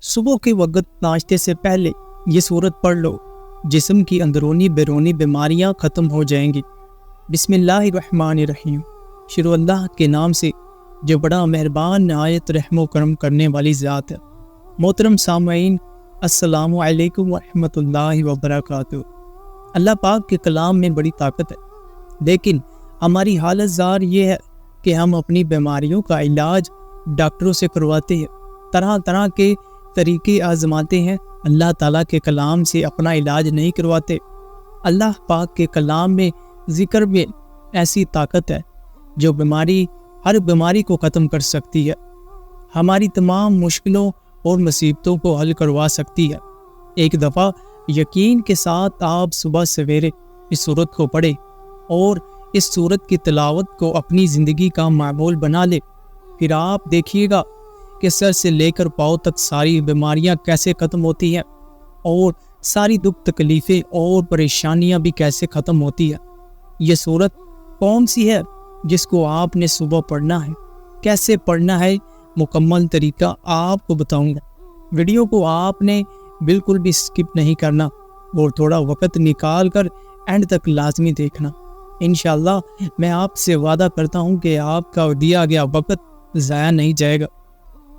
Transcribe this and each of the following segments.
صبح کے وقت ناشتے سے پہلے یہ سورت پڑھ لو، جسم کی اندرونی بیرونی بیماریاں ختم ہو جائیں گی۔ بسم اللہ الرحمن الرحیم۔ شروع اللہ کے نام سے جو بڑا مہربان نہایت رحم و کرم کرنے والی ذات ہے۔ محترم سامعین، السلام علیکم ورحمۃ اللہ وبرکاتہ۔ اللہ پاک کے کلام میں بڑی طاقت ہے، لیکن ہماری حالت زار یہ ہے کہ ہم اپنی بیماریوں کا علاج ڈاکٹروں سے کرواتے ہیں، طرح طرح کے طریقے آزماتے ہیں، اللہ تعالیٰ کے کلام سے اپنا علاج نہیں کرواتے۔ اللہ پاک کے کلام میں ذکر میں ایسی طاقت ہے جو ہر بیماری کو ختم کر سکتی ہے، ہماری تمام مشکلوں اور مصیبتوں کو حل کروا سکتی ہے۔ ایک دفعہ یقین کے ساتھ آپ صبح سویرے اس سورت کو پڑھیں اور اس سورت کی تلاوت کو اپنی زندگی کا معمول بنا لے، پھر آپ دیکھیے گا کہ سر سے لے کر پاؤں تک ساری بیماریاں کیسے ختم ہوتی ہیں اور ساری دکھ تکلیفیں اور پریشانیاں بھی کیسے ختم ہوتی ہیں۔ یہ سورت کون سی ہے جس کو آپ نے صبح پڑھنا ہے، کیسے پڑھنا ہے، مکمل طریقہ آپ کو بتاؤں گا۔ ویڈیو کو آپ نے بالکل بھی سکپ نہیں کرنا اور تھوڑا وقت نکال کر اینڈ تک لازمی دیکھنا۔ انشاءاللہ میں آپ سے وعدہ کرتا ہوں کہ آپ کا دیا گیا وقت ضائع نہیں جائے گا۔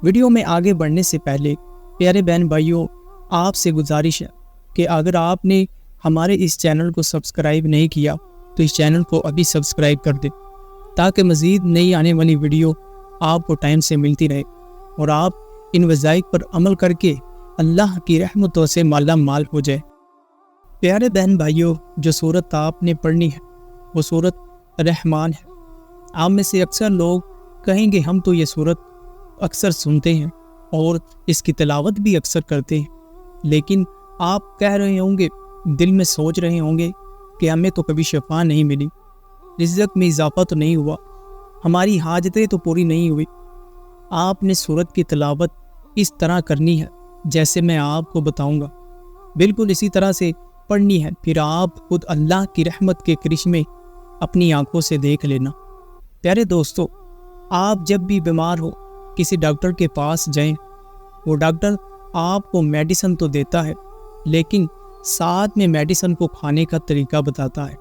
ویڈیو میں آگے بڑھنے سے پہلے پیارے بہن بھائیوں، آپ سے گزارش ہے کہ اگر آپ نے ہمارے اس چینل کو سبسکرائب نہیں کیا تو اس چینل کو ابھی سبسکرائب کر دیں، تاکہ مزید نئی آنے والی ویڈیو آپ کو ٹائم سے ملتی رہے اور آپ ان وظائف پر عمل کر کے اللہ کی رحمتوں سے مالا مال ہو جائے۔ پیارے بہن بھائیوں، جو سورت آپ نے پڑھنی ہے وہ سورت رحمان ہے۔ آپ میں سے اکثر لوگ کہیں گے ہم تو یہ سورت اکثر سنتے ہیں اور اس کی تلاوت بھی اکثر کرتے ہیں، لیکن آپ کہہ رہے ہوں گے، دل میں سوچ رہے ہوں گے کہ ہمیں تو کبھی شفا نہیں ملی، رزق میں اضافہ تو نہیں ہوا، ہماری حاجتیں تو پوری نہیں ہوئی۔ آپ نے سورت کی تلاوت اس طرح کرنی ہے جیسے میں آپ کو بتاؤں گا، بالکل اسی طرح سے پڑھنی ہے، پھر آپ خود اللہ کی رحمت کے کرشمے اپنی آنکھوں سے دیکھ لینا۔ پیارے دوستو، آپ جب بھی بیمار ہو کسی ڈاکٹر کے پاس جائیں، وہ ڈاکٹر آپ کو میڈیسن تو دیتا ہے، لیکن ساتھ میں میڈیسن کو کھانے کا طریقہ بتاتا ہے،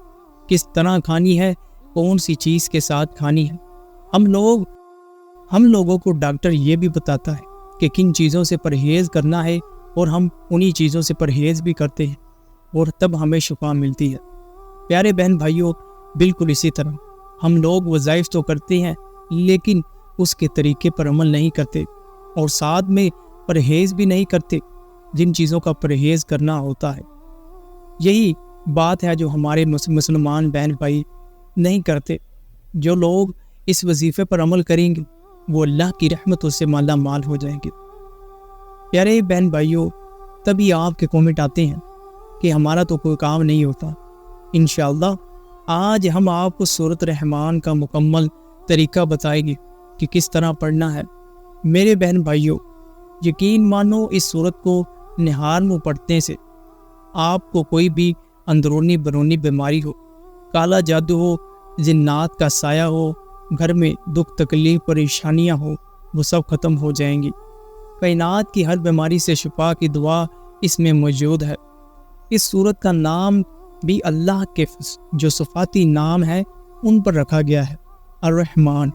کس طرح کھانی ہے، کون سی چیز کے ساتھ کھانی ہے۔ ہم لوگوں کو ڈاکٹر یہ بھی بتاتا ہے کہ کن چیزوں سے پرہیز کرنا ہے اور ہم انہی چیزوں سے پرہیز بھی کرتے ہیں اور تب ہمیں شفا ملتی ہے۔ پیارے بہن بھائیوں، بالکل اسی طرح ہم لوگ وظائف تو کرتے ہیں لیکن اس کے طریقے پر عمل نہیں کرتے اور ساتھ میں پرہیز بھی نہیں کرتے جن چیزوں کا پرہیز کرنا ہوتا ہے۔ یہی بات ہے جو ہمارے مسلمان بہن بھائی نہیں کرتے۔ جو لوگ اس وظیفے پر عمل کریں گے وہ اللہ کی رحمتوں سے مالا مال ہو جائیں گے۔ پیارے بہن بھائیوں، تبھی آپ کے کومنٹ آتے ہیں کہ ہمارا تو کوئی کام نہیں ہوتا۔ انشاءاللہ آج ہم آپ کو سورت رحمان کا مکمل طریقہ بتائیں گے کہ کس طرح پڑھنا ہے۔ میرے بہن بھائیوں، یقین مانو اس سورت کو نہار منہ پڑھنے سے آپ کو کوئی بھی اندرونی بیرونی بیماری ہو، کالا جادو ہو، جنات کا سایہ ہو، گھر میں دکھ تکلیف پریشانیاں ہو، وہ سب ختم ہو جائیں گی۔ کائنات کی ہر بیماری سے شفا کی دعا اس میں موجود ہے۔ اس سورت کا نام بھی اللہ کے جو صفاتی نام ہے ان پر رکھا گیا ہے، الرحمن،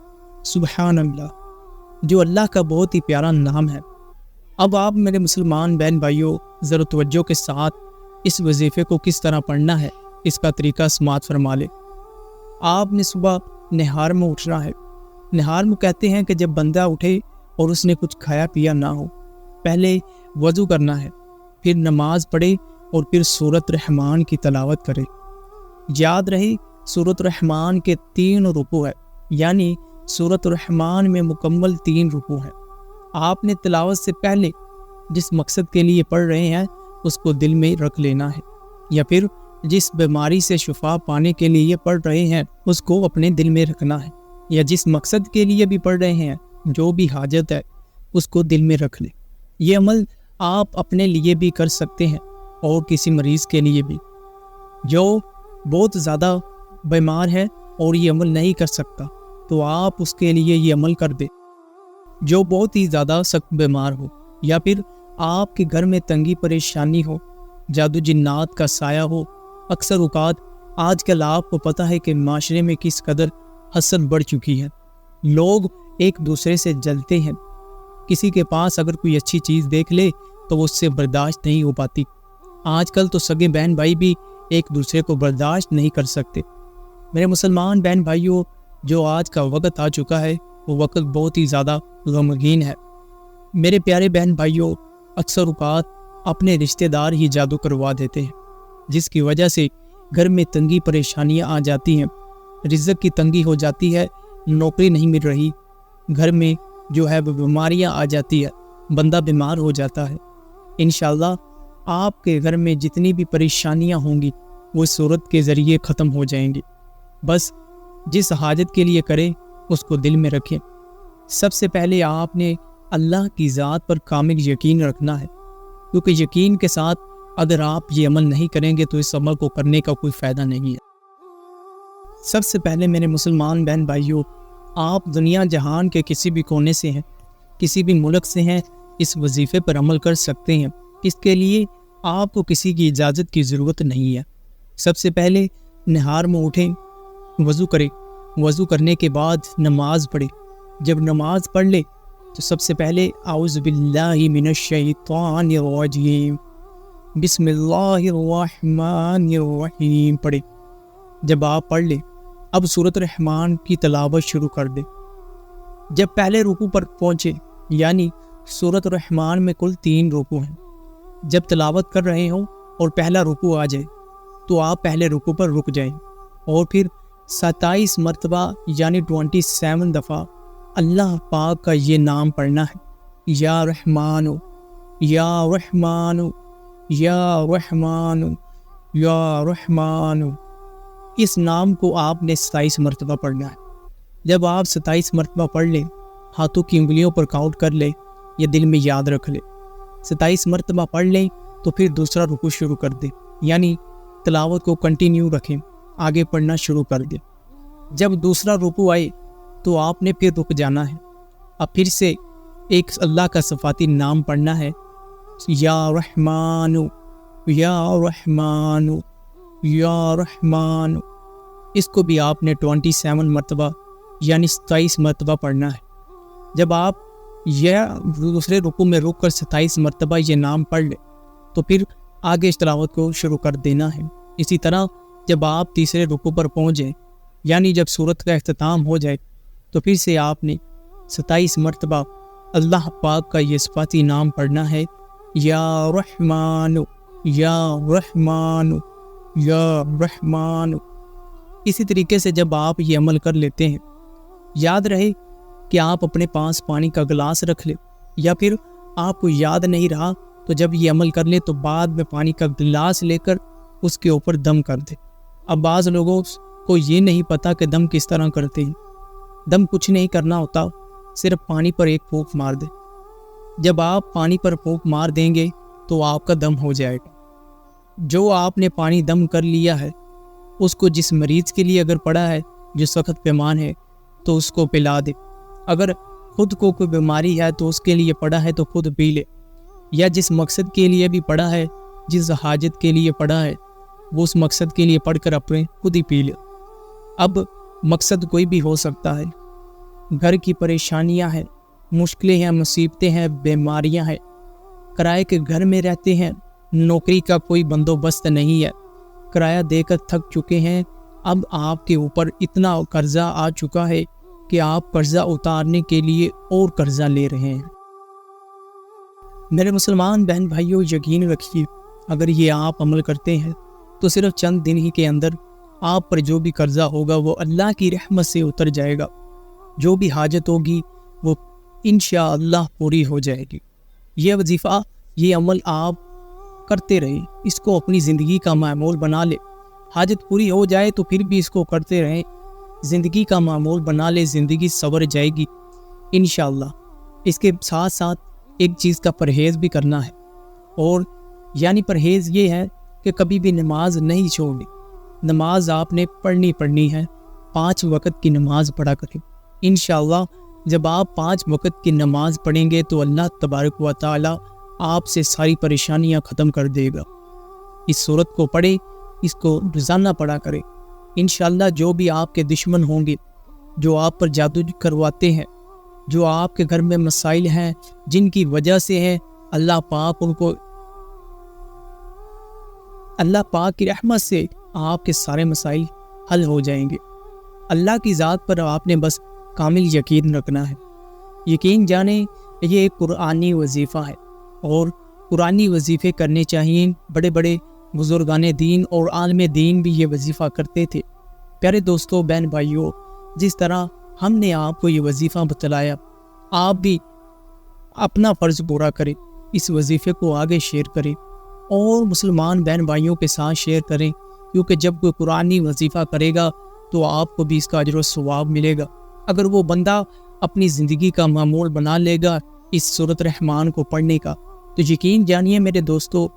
سبحان اللہ، جو اللہ کا بہت ہی پیارا نام ہے۔ اب آپ میرے مسلمان بہن بھائیوں ذرا توجہ کے ساتھ اس وظیفے کو کس طرح پڑھنا ہے اس کا طریقہ سماعت فرما لے۔ آپ نے صبح نہار میں اٹھنا ہے۔ نہار میں کہتے ہیں کہ جب بندہ اٹھے اور اس نے کچھ کھایا پیا نہ ہو، پہلے وضو کرنا ہے، پھر نماز پڑھے اور پھر سورت رحمان کی تلاوت کرے۔ یاد رہے سورت رحمان کے 3 رکوع ہے، یعنی سورت رحمان میں مکمل 3 رکوع ہے۔ آپ نے تلاوت سے پہلے جس مقصد کے لیے پڑھ رہے ہیں اس کو دل میں رکھ لینا ہے، یا پھر جس بیماری سے شفا پانے کے لیے پڑھ رہے ہیں اس کو اپنے دل میں رکھنا ہے، یا جس مقصد کے لیے بھی پڑھ رہے ہیں، جو بھی حاجت ہے اس کو دل میں رکھ لیں۔ یہ عمل آپ اپنے لیے بھی کر سکتے ہیں اور کسی مریض کے لیے بھی جو بہت زیادہ بیمار ہے اور یہ عمل نہیں کر سکتا، تو آپ اس کے لیے یہ عمل کر دیں۔ جو بہت ہی زیادہ سخت بیمار ہو، یا پھر آپ کے گھر میں تنگی پریشانی ہو، جادو جنات کا سایہ ہو، اکثر اوقات آج کل آپ کو پتہ ہے کہ معاشرے میں کس قدر حسد بڑھ چکی ہے، لوگ ایک دوسرے سے جلتے ہیں، کسی کے پاس اگر کوئی اچھی چیز دیکھ لے تو وہ اس سے برداشت نہیں ہو پاتی۔ آج کل تو سگے بہن بھائی بھی ایک دوسرے کو برداشت نہیں کر سکتے۔ میرے مسلمان بہن بھائیوں، جو آج کا وقت آ چکا ہے وہ وقت بہت ہی زیادہ غمگین ہے۔ میرے پیارے بہن بھائیوں، اکثر اوقات اپنے رشتہ دار ہی جادو کروا دیتے ہیں، جس کی وجہ سے گھر میں تنگی پریشانیاں آ جاتی ہیں، رزق کی تنگی ہو جاتی ہے، نوکری نہیں مل رہی، گھر میں جو ہے وہ بیماریاں آ جاتی ہے، بندہ بیمار ہو جاتا ہے۔ انشاءاللہ آپ کے گھر میں جتنی بھی پریشانیاں ہوں گی وہ اس صورت کے ذریعے ختم ہو جائیں گی۔ بس جس حاجت کے لیے کریں اس کو دل میں رکھیں۔ سب سے پہلے آپ نے اللہ کی ذات پر کامل یقین رکھنا ہے، کیونکہ یقین کے ساتھ اگر آپ یہ عمل نہیں کریں گے تو اس عمل کو کرنے کا کوئی فائدہ نہیں ہے۔ سب سے پہلے میرے مسلمان بہن بھائیوں، آپ دنیا جہان کے کسی بھی کونے سے ہیں، کسی بھی ملک سے ہیں، اس وظیفے پر عمل کر سکتے ہیں۔ اس کے لیے آپ کو کسی کی اجازت کی ضرورت نہیں ہے۔ سب سے پہلے نہار میں اٹھیں، وضو کریں، وضو کرنے کے بعد نماز پڑھیں۔ جب نماز پڑھ لیں تو سب سے پہلے اعوذ باللہ من الشیطان الرجیم بسم اللہ الرحمن الرحیم پڑھیں۔ جب آپ پڑھ لیں اب سورۃ الرحمن کی تلاوت شروع کر دیں۔ جب پہلے رکوع پر پہنچے، یعنی سورۃ الرحمن میں کل 3 رکوع ہیں، جب تلاوت کر رہے ہوں اور پہلا رکوع آ جائے تو آپ پہلے رکوع پر رک جائیں اور پھر 27 مرتبہ یعنی 27 دفعہ اللہ پاک کا یہ نام پڑھنا ہے، یا رحمانو یا رحمانو یا رحمانو یا رحمانو۔ اس نام کو آپ نے 27 مرتبہ پڑھنا ہے۔ جب آپ 27 مرتبہ پڑھ لیں، ہاتھوں کی انگلیوں پر کاؤنٹ کر لیں یا دل میں یاد رکھ لیں، 27 مرتبہ پڑھ لیں تو پھر دوسرا رکوع شروع کر دیں، یعنی تلاوت کو کنٹینیو رکھیں، آگے پڑھنا شروع کر دیں۔ جب دوسرا رکوع آئے تو آپ نے پھر رک جانا ہے، اب پھر سے ایک اللہ کا صفاتی نام پڑھنا ہے، یا رحمانو یا رحمانو یا رحمانو۔ اس کو بھی آپ نے 27 مرتبہ یعنی 27 مرتبہ پڑھنا ہے۔ جب آپ یہ دوسرے رکوع میں رک کر 27 مرتبہ یہ نام پڑھ لیں تو پھر آگے اس تلاوت کو شروع کر دینا ہے۔ اسی طرح جب آپ تیسرے رکوع پر پہنچ جائیں، یعنی جب سورت کا اختتام ہو جائے تو پھر سے آپ نے 27 مرتبہ اللہ پاک کا یہ صفاتی نام پڑھنا ہے، یا رحمانو یا رحمانو یا رحمانو۔ اسی طریقے سے جب آپ یہ عمل کر لیتے ہیں، یاد رہے کہ آپ اپنے پاس پانی کا گلاس رکھ لیں، یا پھر آپ کو یاد نہیں رہا تو جب یہ عمل کر لیں تو بعد میں پانی کا گلاس لے کر اس کے اوپر دم کر دیں۔ اب بعض لوگوں کو یہ نہیں پتا کہ دم کس طرح کرتے ہیں۔ دم کچھ نہیں کرنا ہوتا، صرف پانی پر ایک پھونک مار دیں۔ جب آپ پانی پر پھونک مار دیں گے تو آپ کا دم ہو جائے گا۔ جو آپ نے پانی دم کر لیا ہے اس کو جس مریض کے لیے اگر پڑا ہے جو سخت پیمان ہے تو اس کو پلا دے، اگر خود کو کوئی بیماری ہے تو اس کے لیے پڑا ہے تو خود پی لے، یا جس مقصد کے لیے بھی پڑا ہے، جس حاجت کے لیے پڑا ہے وہ اس مقصد کے لیے پڑھ کر اپنے خود ہی پی لے۔ اب مقصد کوئی بھی ہو سکتا ہے، گھر کی پریشانیاں ہیں، مشکلیں ہیں، مصیبتیں ہیں، بیماریاں ہیں، کرائے کے گھر میں رہتے ہیں، نوکری کا کوئی بندوبست نہیں ہے، کرایہ دے کر تھک چکے ہیں، اب آپ کے اوپر اتنا قرضہ آ چکا ہے کہ آپ قرضہ اتارنے کے لیے اور قرضہ لے رہے ہیں۔ میرے مسلمان بہن بھائیوں، یقین رکھیے اگر یہ آپ عمل کرتے ہیں تو صرف چند دن ہی کے اندر آپ پر جو بھی قرضہ ہوگا وہ اللہ کی رحمت سے اتر جائے گا، جو بھی حاجت ہوگی وہ انشاءاللہ پوری ہو جائے گی۔ یہ وظیفہ، یہ عمل آپ کرتے رہیں، اس کو اپنی زندگی کا معمول بنا لے، حاجت پوری ہو جائے تو پھر بھی اس کو کرتے رہیں، زندگی کا معمول بنا لے، زندگی سنور جائے گی انشاءاللہ۔ اس کے ساتھ ساتھ ایک چیز کا پرہیز بھی کرنا ہے، اور یعنی پرہیز یہ ہے کہ کبھی بھی نماز نہیں چھوڑنی، نماز آپ نے پڑھنی ہے، 5 وقت کی نماز پڑھا کریں۔ انشاءاللہ جب آپ 5 وقت کی نماز پڑھیں گے تو اللہ تبارک و تعالی آپ سے ساری پریشانیاں ختم کر دے گا۔ اس صورت کو پڑھے، اس کو روزانہ پڑھا کرے، انشاءاللہ جو بھی آپ کے دشمن ہوں گے، جو آپ پر جادو کرواتے ہیں، جو آپ کے گھر میں مسائل ہیں جن کی وجہ سے ہے، اللہ پاک کی رحمت سے آپ کے سارے مسائل حل ہو جائیں گے۔ اللہ کی ذات پر آپ نے بس کامل یقین رکھنا ہے۔ یقین جانیں یہ ایک قرآنی وظیفہ ہے، اور قرآنی وظیفے کرنے چاہیے۔ بڑے بڑے بزرگان دین اور عالم دین بھی یہ وظیفہ کرتے تھے۔ پیارے دوستو، بہن بھائیوں، جس طرح ہم نے آپ کو یہ وظیفہ بتلایا، آپ بھی اپنا فرض پورا کریں، اس وظیفے کو آگے شیئر کریں اور مسلمان بہن بھائیوں کے ساتھ شیئر کریں، کیونکہ جب کوئی قرآنی وظیفہ کرے گا تو آپ کو بھی اس کا اجر و ثواب ملے گا۔ اگر وہ بندہ اپنی زندگی کا معمول بنا لے گا اس سورۃ رحمان کو پڑھنے کا، تو یقین جانیے میرے دوستو،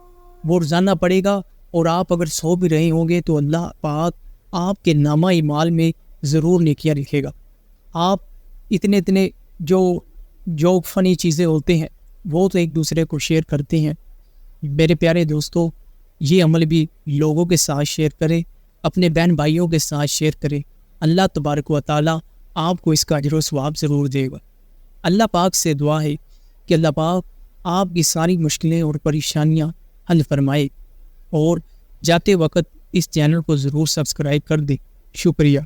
وہ روزانہ پڑھے گا، اور آپ اگر سو بھی رہے ہوں گے تو اللہ پاک آپ کے نامہ اعمال میں ضرور نیکیاں لکھے گا۔ آپ اتنے جو فنی چیزیں ہوتے ہیں وہ تو ایک دوسرے کو شیئر کرتے ہیں۔ میرے پیارے دوستو، یہ عمل بھی لوگوں کے ساتھ شیئر کریں، اپنے بہن بھائیوں کے ساتھ شیئر کریں۔ اللہ تبارک و تعالیٰ آپ کو اس کا اجر و ثواب ضرور دے گا۔ اللہ پاک سے دعا ہے کہ اللہ پاک آپ کی ساری مشکلیں اور پریشانیاں حل فرمائے، اور جاتے وقت اس چینل کو ضرور سبسکرائب کر دیں۔ شکریہ۔